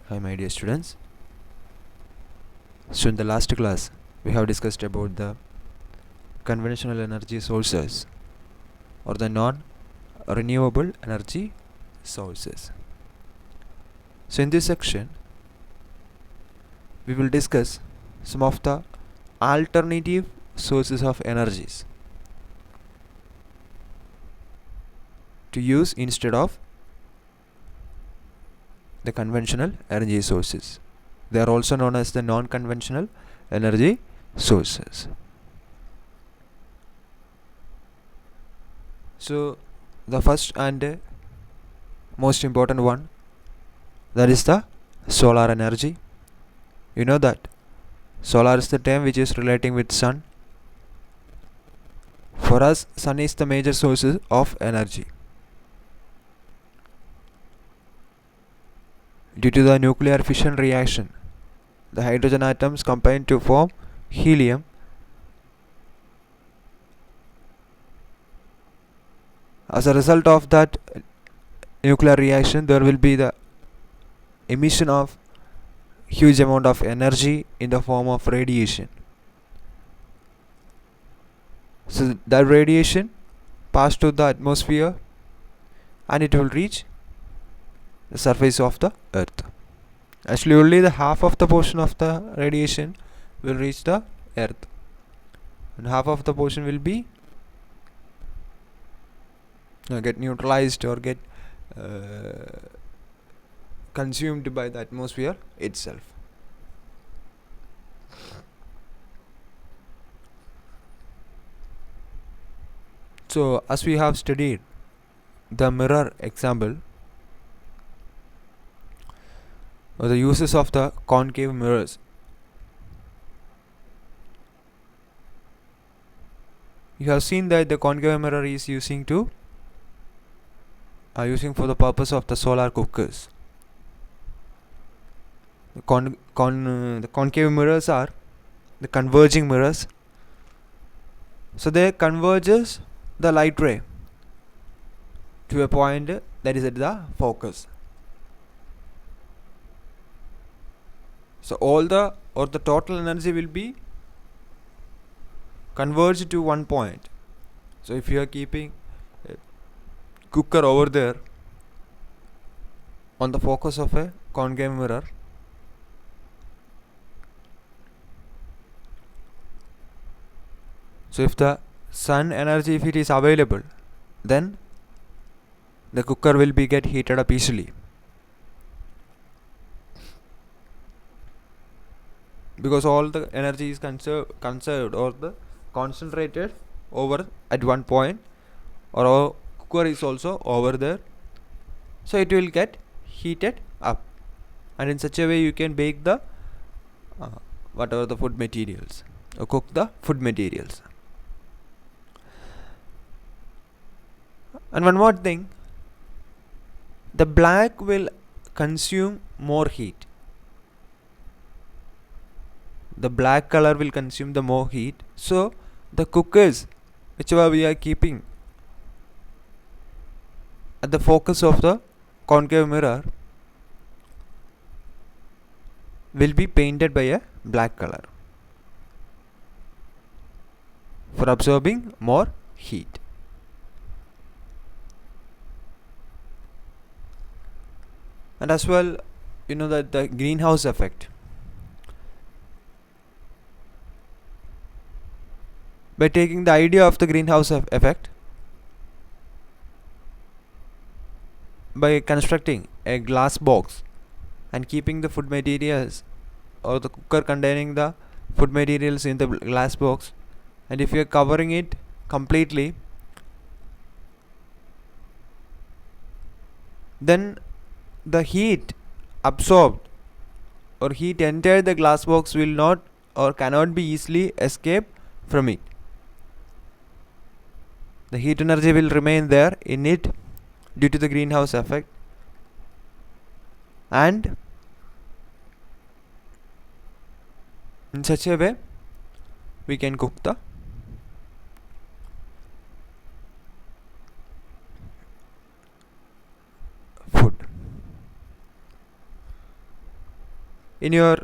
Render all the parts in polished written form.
Hi, my dear students. So, in the last class, we have discussed about the conventional energy sources or the non renewable energy sources. So, in this section, we will discuss some of the alternative sources of energies to use instead of the conventional energy sources. They are also known as the non conventional energy sources. So, the first and most important one, that is the solar energy. You know that solar is the term which is relating with sun. For us, sun is the major source of energy. Due to the nuclear fission reaction, the hydrogen atoms combine to form helium. As a result of that nuclear reaction, there will be the emission of huge amount of energy in the form of radiation. So that radiation pass to the atmosphere and it will reach the surface of the earth. Actually, only the half of the portion of the radiation will reach the earth, and half of the portion will be get neutralized or get consumed by the atmosphere itself. So, as we have studied the mirror example, or the uses of the concave mirrors, you have seen that the concave mirror is using for the purpose of the solar cookers. The concave mirrors are the converging mirrors. So they converges the light ray to a point that is at the focus. So all the total energy will be converged to one point. So if you are keeping a cooker over there on the focus of a concave mirror, so if the sun energy, if it is available, then the cooker will be get heated up easily, because all the energy is conserved or the concentrated over at one point, or our cooker is also over there, so it will get heated up, and in such a way you can bake the whatever the food materials or cook the food materials. And one more thing, the black will consume more heat. The black color will consume the more heat. So the cookers whichever we are keeping at the focus of the concave mirror will be painted by a black color for absorbing more heat. And as well, you know that the greenhouse effect, by taking the idea of the greenhouse effect, by constructing a glass box and keeping the food materials or the cooker containing the food materials in the glass box, and if you are covering it completely, then the heat absorbed or heat entered the glass box will not or cannot be easily escape from it. The heat energy will remain there in it due to the greenhouse effect, and in such a way we can cook the food. in your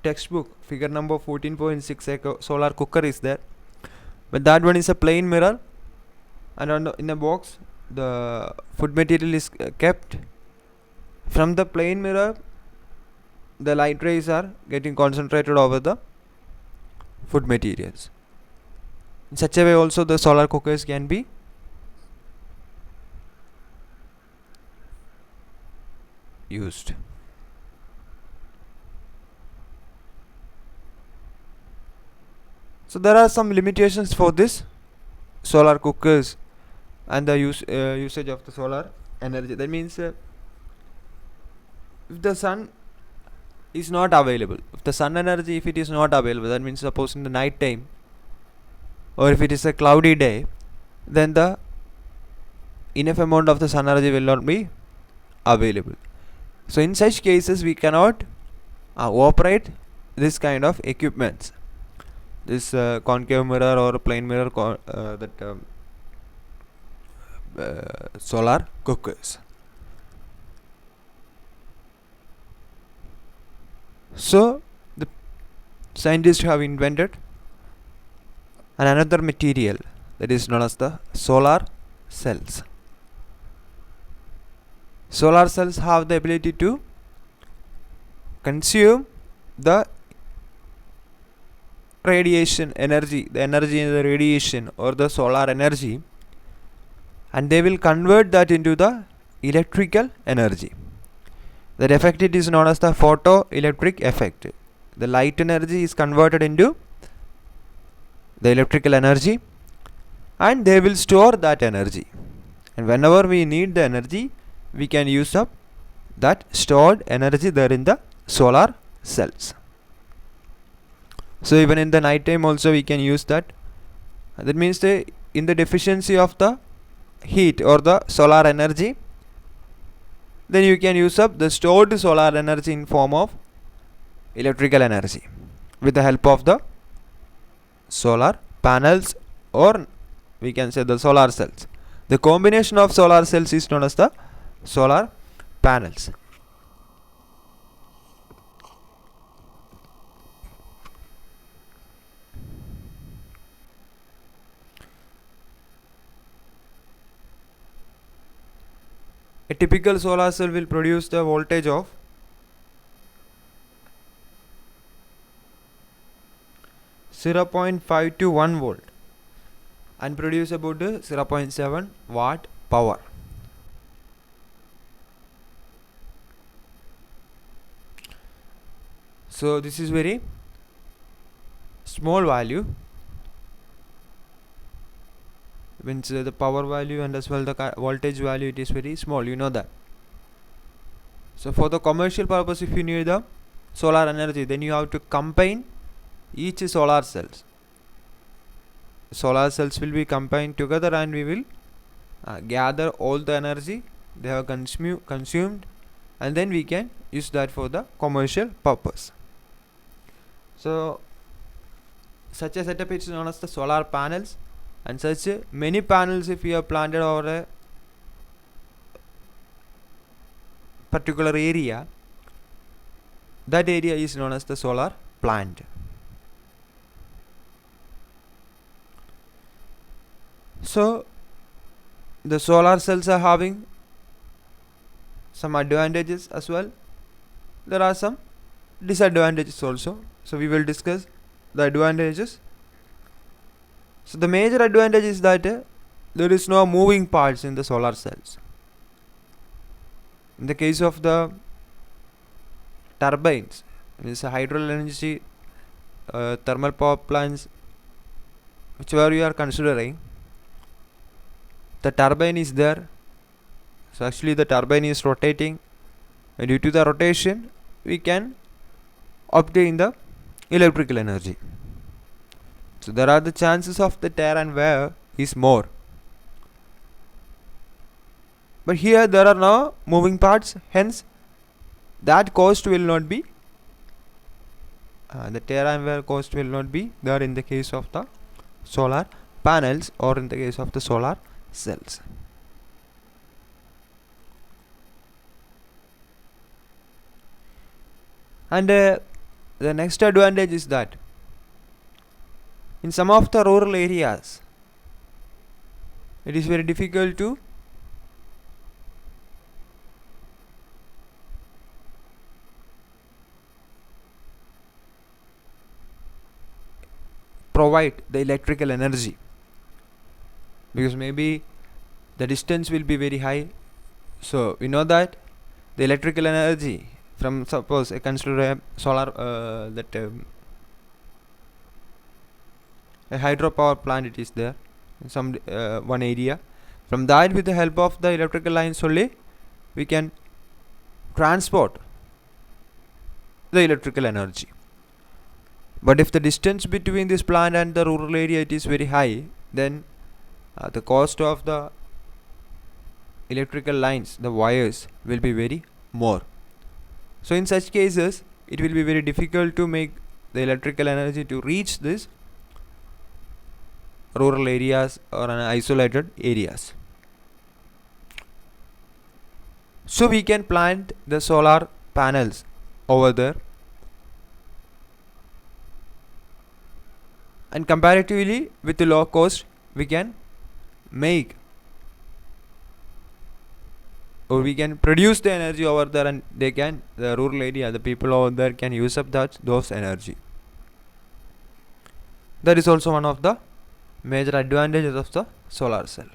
textbook, figure number 14.6, a solar cooker is there, but that one is a plain mirror, and in a box the food material is kept. From the plain mirror, the light rays are getting concentrated over the food materials. In such a way also the solar cookers can be used. So there are some limitations for this solar cookers and the usage of the solar energy. That means if the sun is not available, if the sun energy, if it is not available, that means suppose in the night time, or if it is a cloudy day, then the enough amount of the sun energy will not be available. So in such cases we cannot operate this kind of equipments, this concave mirror or plane mirror, solar cookers. So the scientists have invented another material that is known as the solar cells. Solar cells have the ability to consume the radiation energy, the energy in the radiation or the solar energy, and they will convert that into the electrical energy. That effect it is known as the photoelectric effect. The light energy is converted into the electrical energy, and they will store that energy, and whenever we need the energy, we can use up that stored energy there in the solar cells. So even in the night time also we can use that. That means in the deficiency of the heat or the solar energy, then you can use up the stored solar energy in form of electrical energy with the help of the solar panels, or we can say the solar cells. The combination of solar cells is known as the solar panels. A typical solar cell will produce the voltage of 0.5 to 1 volt and produce about 0.7 watt power. So this is very small value, means the power value and as well the voltage value, it is very small, you know that. So for the commercial purpose, if you need the solar energy, then you have to combine each solar cells. Solar cells will be combined together, and we will gather all the energy they have consumed, and then we can use that for the commercial purpose. So such a setup is known as the solar panels, and such many panels if you have planted over a particular area, that area is known as the solar plant. So the solar cells are having some advantages as well. There are some disadvantages also, so we will discuss the advantages. So the major advantage is that there is no moving parts in the solar cells. In the case of the turbines, means hydro energy thermal power plants, whichever you are considering, the turbine is there. So actually the turbine is rotating, and due to the rotation we can obtain the electrical energy. So there are the chances of the tear and wear is more. But here there are no moving parts, hence that cost will not be the tear and wear cost will not be there in the case of the solar panels or in the case of the solar cells. And the next advantage is that in some of the rural areas it is very difficult to provide the electrical energy, because maybe the distance will be very high. So we know that the electrical energy from, suppose I consider a solar that a hydropower plant, it is there in some one area. From that, with the help of the electrical lines only, we can transport the electrical energy. But if the distance between this plant and the rural area it is very high, then the cost of the electrical lines, the wires, will be very more. So in such cases, it will be very difficult to make the electrical energy to reach this rural areas or isolated areas. So we can plant the solar panels over there, and comparatively with the low cost we can make, or we can produce the energy over there, and the rural area, the people over there can use up those energy. That is also one of the major advantages of the solar cell.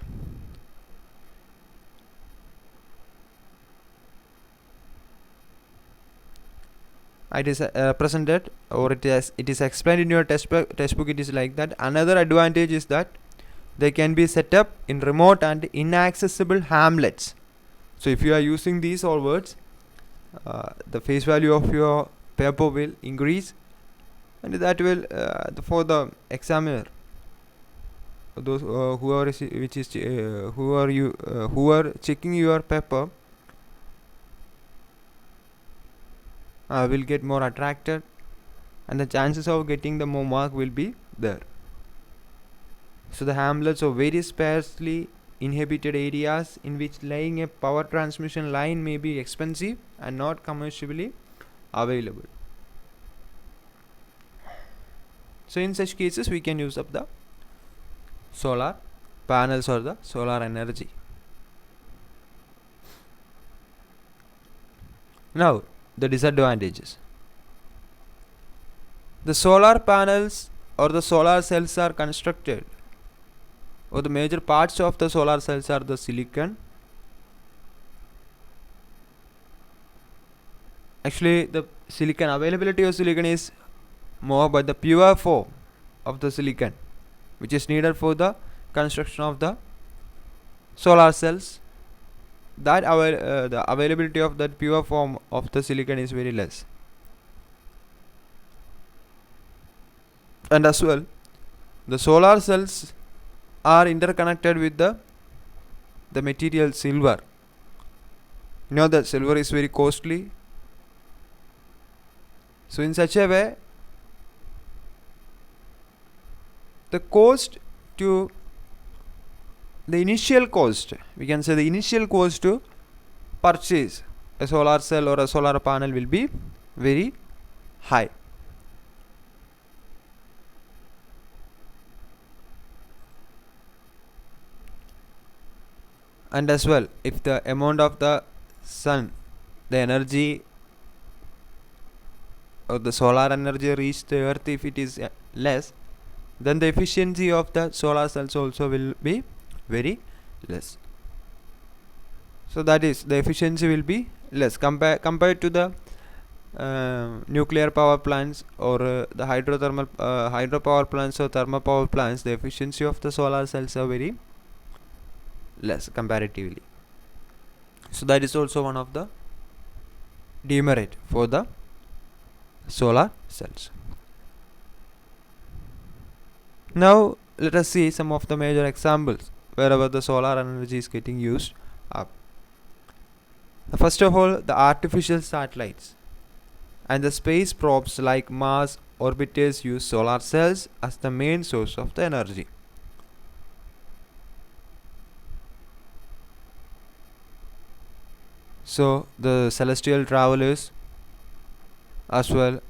It is presented, or it is explained in your textbook. It is like that. Another advantage is that they can be set up in remote and inaccessible hamlets. So if you are using these all words, the face value of your paper will increase, and that will for the examiner, those who are checking your paper will get more attracted, and the chances of getting the more mark will be there. So the hamlets are very sparsely inhabited areas in which laying a power transmission line may be expensive and not commercially available. So in such cases we can use up the solar panels or the solar energy. Now the disadvantages. The solar panels or the solar cells are constructed, or the major parts of the solar cells are the silicon. Actually the silicon availability of silicon is more, but the pure form of the silicon which is needed for the construction of the solar cells, that the availability of that pure form of the silicon is very less. And as well, the solar cells are interconnected with the material silver. You know that silver is very costly. So in such a way, the cost to the initial cost, we can say the initial cost to purchase a solar cell or a solar panel will be very high. And as well, if the amount of the sun, the energy or the solar energy reach the earth, if it is less, then the efficiency of the solar cells also will be very less. So that is, the efficiency will be less compared to the nuclear power plants or the hydropower plants or thermal power plants. The efficiency of the solar cells are very less comparatively. So that is also one of the demerit for the solar cells. Now let us see some of the major examples wherever the solar energy is getting used up. First of all, the artificial satellites and the space probes like Mars orbiters use solar cells as the main source of the energy. So the celestial travelers as well.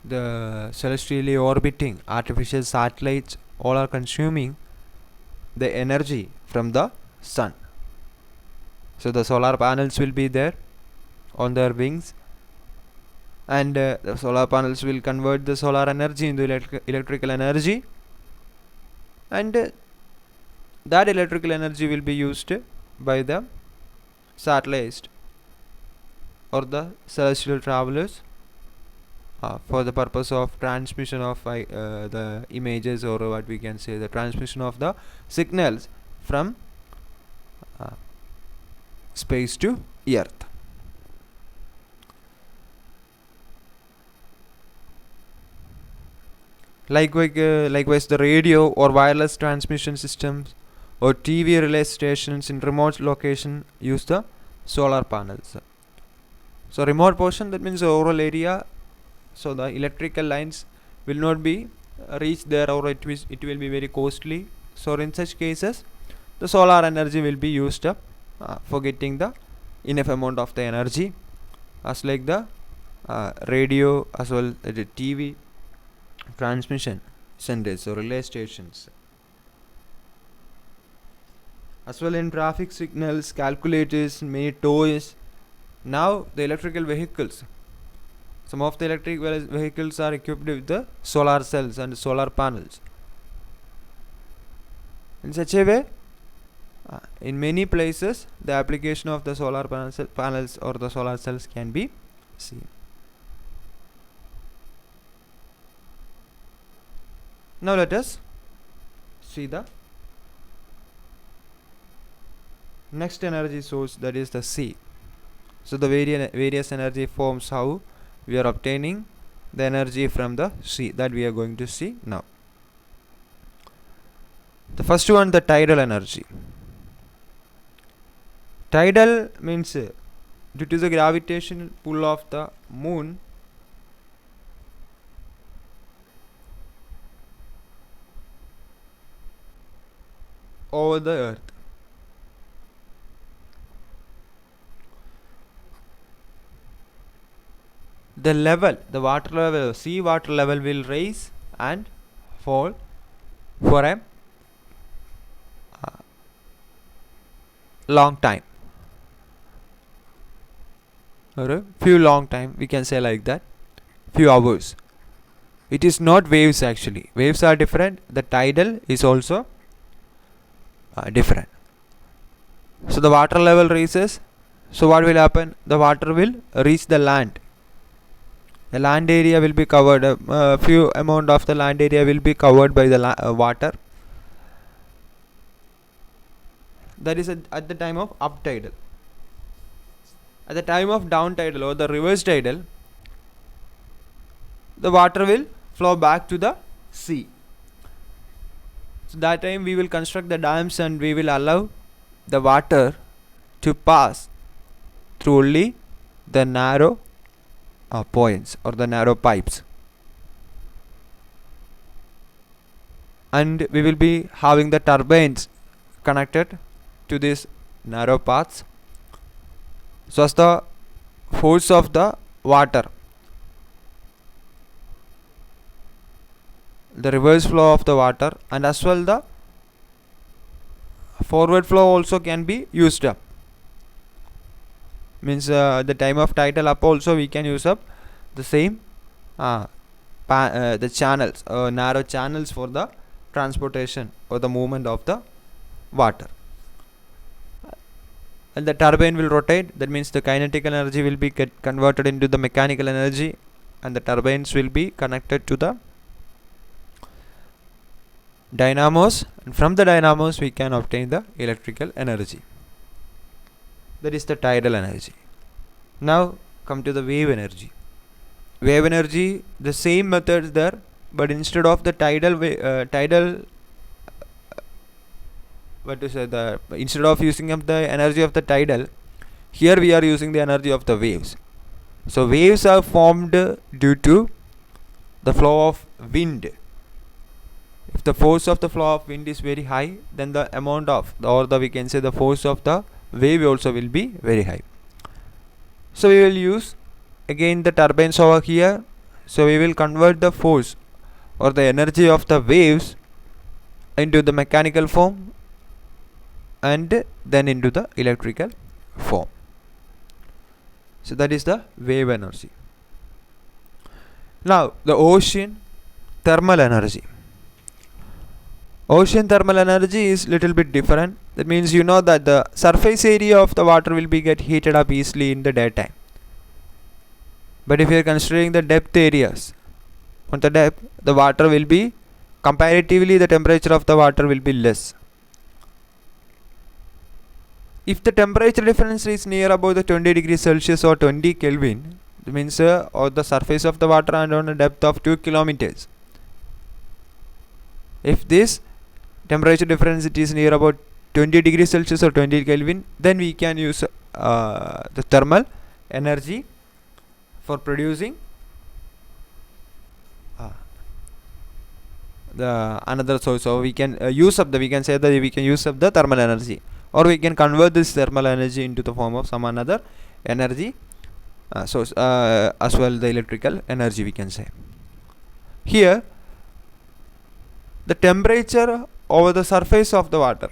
The celestially orbiting artificial satellites all are consuming the energy from the sun. So the solar panels will be there on their wings, and the solar panels will convert the solar energy into electrical energy, and that electrical energy will be used by the satellites or the celestial travelers for the purpose of transmission of the images, or what we can say, the transmission of the signals from space to earth. Likewise, the radio or wireless transmission systems or TV relay stations in remote location use the solar panels. So remote portion, that means rural area, so the electrical lines will not be reached there, or it will be very costly. So in such cases, the solar energy will be used up for getting the enough amount of the energy, as like the radio as well the TV transmission centers or relay stations, as well in traffic signals, calculators, many toys. Now the electrical vehicles, some of the electric vehicles are equipped with the solar cells and solar panels. In such a way, in many places the application of the solar panels or the solar cells can be seen. Now let us see the next energy source, that is the sea. So the various energy forms, how we are obtaining the energy from the sea, that we are going to see now. The first one, the tidal energy. Tidal means due to the gravitational pull of the moon, over the earth. The water level, sea water level will rise and fall for a long time, or a few long time, we can say like that, few hours. It is not waves actually. Waves are different. The tidal is also different. So the water level rises. So what will happen? The water will reach the land. The land area will be covered. A few amount of the land area will be covered by the water. That is at the time of up tidal. At the time of down tidal or the reverse tidal, the water will flow back to the sea. So that time we will construct the dams and we will allow the water to pass through only the narrow points or the narrow pipes, and we will be having the turbines connected to these narrow paths, so as the force of the water, the reverse flow of the water, and as well the forward flow also can be used up. Means the time of tidal up also we can use up the same the channels, narrow channels for the transportation or the movement of the water. And the turbine will rotate, that means the kinetic energy will be converted into the mechanical energy, and the turbines will be connected to the dynamos, and from the dynamos we can obtain the electrical energy. That is the tidal energy. Now come to the wave energy. Wave energy, the same methods there, but instead of the instead of using up the energy of the tidal, here we are using the energy of the waves. So waves are formed due to the flow of wind the force of the flow of wind is very high, then the amount of we can say the force of the wave also will be very high. So we will use again the turbines over here. So we will convert the force or the energy of the waves into the mechanical form and then into the electrical form. So that is the wave energy. Now the ocean thermal energy. Ocean thermal energy is little bit different. That means you know that the surface area of the water will be get heated up easily in the daytime. But if you are considering the depth areas, on the depth the water will be comparatively the temperature of the water will be less. If the temperature difference is near about the 20 degrees Celsius or 20 Kelvin, it means or the surface of the water and on a depth of 2 kilometers. If this temperature difference it is near about 20 degrees Celsius or 20 Kelvin, then we can use the thermal energy for producing the another source. So we can use up the thermal energy, or we can convert this thermal energy into the form of some another energy source as well, the electrical energy we can say. Here the temperature over the surface of the water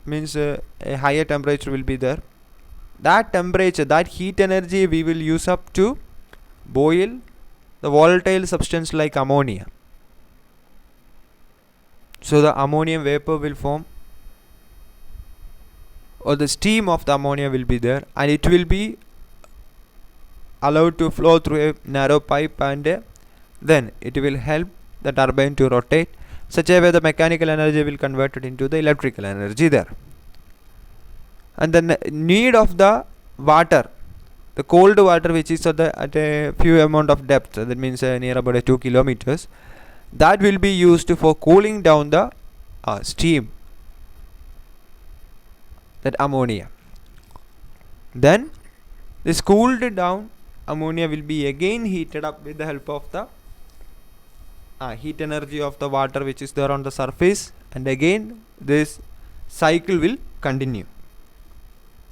means a higher temperature will be there. That temperature, that heat energy we will use up to boil the volatile substance like ammonia. So the ammonium vapor will form, or the steam of the ammonia will be there, and it will be allowed to flow through a narrow pipe, and then it will help the turbine to rotate. Such a way the mechanical energy will convert it into the electrical energy there. And the need of the water, the cold water which is at a few amount of depth, that means near about 2 kilometers, that will be used for cooling down the steam, that ammonia. Then this cooled down ammonia will be again heated up with the help of the heat energy of the water which is there on the surface, and again this cycle will continue.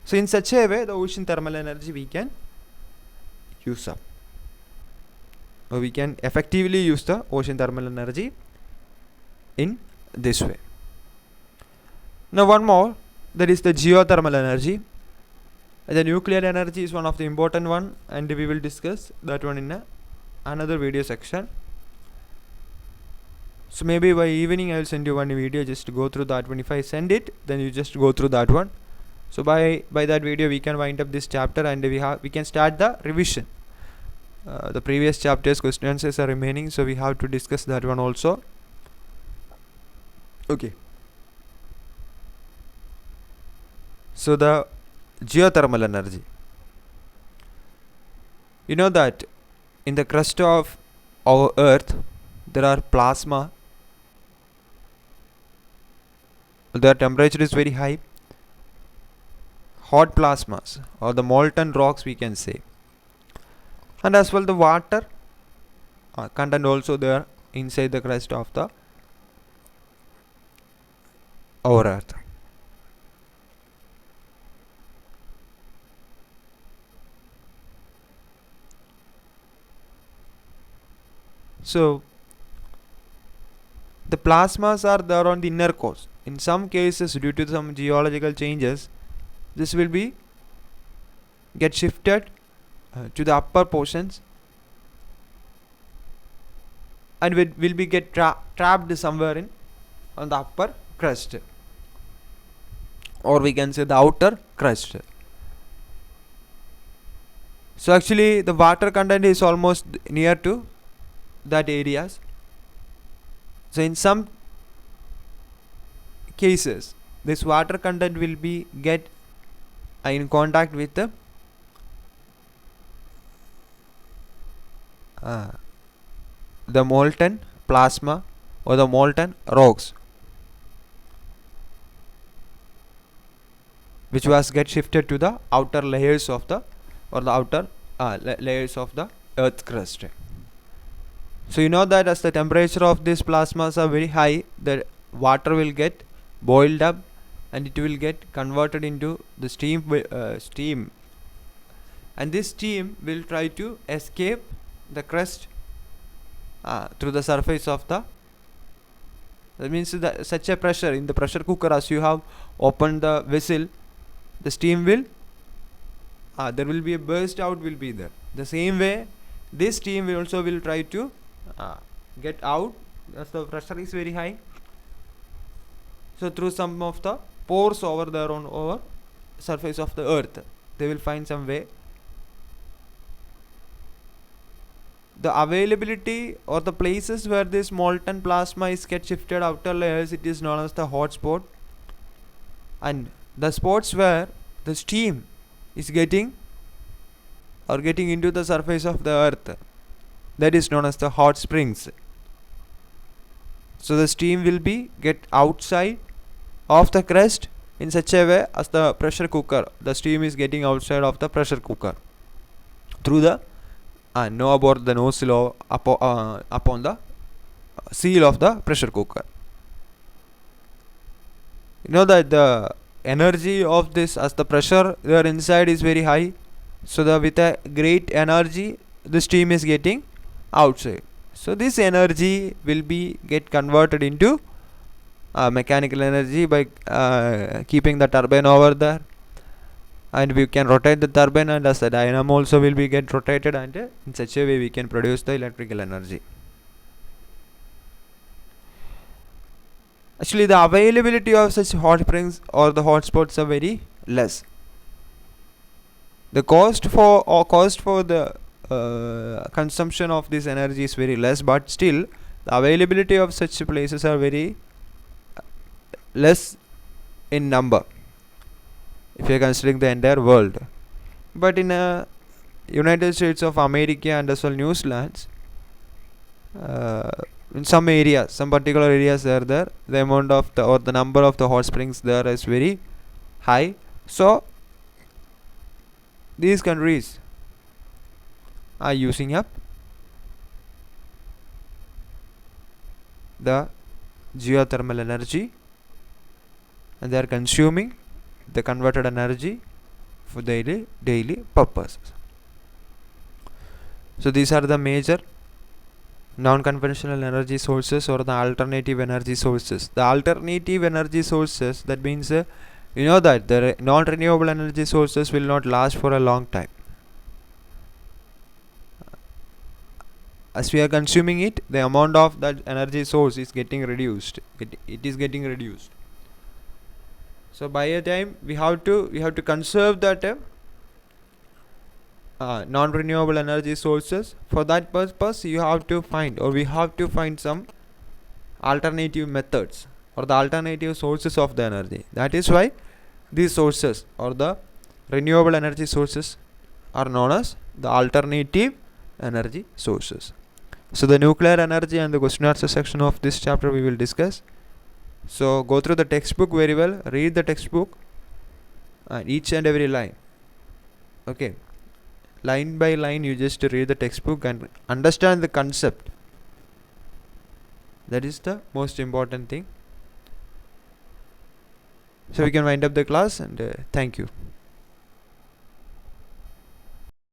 So in such a way the ocean thermal energy we can use up, or we can effectively use the ocean thermal energy in this way. Now one more, that is the geothermal energy. The nuclear energy is one of the important one, and we will discuss that one in another video section. So maybe by evening I will send you one video, just to go through that one. If I send it, then you just go through that one. So by that video we can wind up this chapter, and we can start the revision. The previous chapter's question answers are remaining, so we have to discuss that one also. Okay. So the geothermal energy. You know that in the crust of our earth there are plasma. The temperature is very high. Hot plasmas, or the molten rocks we can say, and as well the water content also there inside the crust of the our earth. So the plasmas are there on the inner core. In some cases, due to some geological changes, this will be get shifted to the upper portions, and will be get trapped somewhere in on the upper crust, or we can say the outer crust. So actually the water content is almost near to that areas. So in some cases this water content will be get in contact with the molten plasma or the molten rocks, which was get shifted to the outer layers of the, or the outer layers of the earth crust. So you know that as the temperature of these plasmas are very high, the water will get boiled up and it will get converted into the steam, and this steam will try to escape the crust through the surface of the, that means that such a pressure in the pressure cooker, as you have opened the vessel, the steam will there will be a burst out will be there. The same way this steam will also will try to get out as the pressure is very high. So through some of the pores over there on over surface of the earth, they will find some way. The availability or the places where this molten plasma is get shifted outer layers, it is known as the hot spot, and the spots where the steam is getting into the surface of the earth, that is known as the hot springs. So the steam will be get outside of the crust in such a way as the pressure cooker, the steam is getting outside of the pressure cooker through the know about the nozzle upon the seal of the pressure cooker. You know that the energy of this, as the pressure there inside is very high, so the with a great energy the steam is getting outside. So this energy will be get converted into mechanical energy by keeping the turbine over there, and we can rotate the turbine, and as the dynamo also will be get rotated, and in such a way we can produce the electrical energy. Actually the availability of such hot springs or the hot spots are very less. The cost for the consumption of this energy is very less, but still the availability of such places are very less in number if you are considering the entire world. But in United States of America and as well New Zealand, in some areas, some particular areas there, the amount of the or the number of the hot springs there is very high. So these countries are using up the geothermal energy, and they are consuming the converted energy for daily purposes. So these are the major non-conventional energy sources or the alternative energy sources. The alternative energy sources, that means you know that the non-renewable energy sources will not last for a long time. As we are consuming it, the amount of that energy source is getting reduced. It is getting reduced. So by a time we have to conserve that non-renewable energy sources. For that purpose, we have to find some alternative methods or the alternative sources of the energy. That is why these sources or the renewable energy sources are known as the alternative energy sources. So the nuclear energy and the question answer section of this chapter we will discuss. So go through the textbook very well, read the textbook and each and every line. Okay, line by line you just read the textbook and understand the concept. That is the most important thing. So we can wind up the class, and thank you.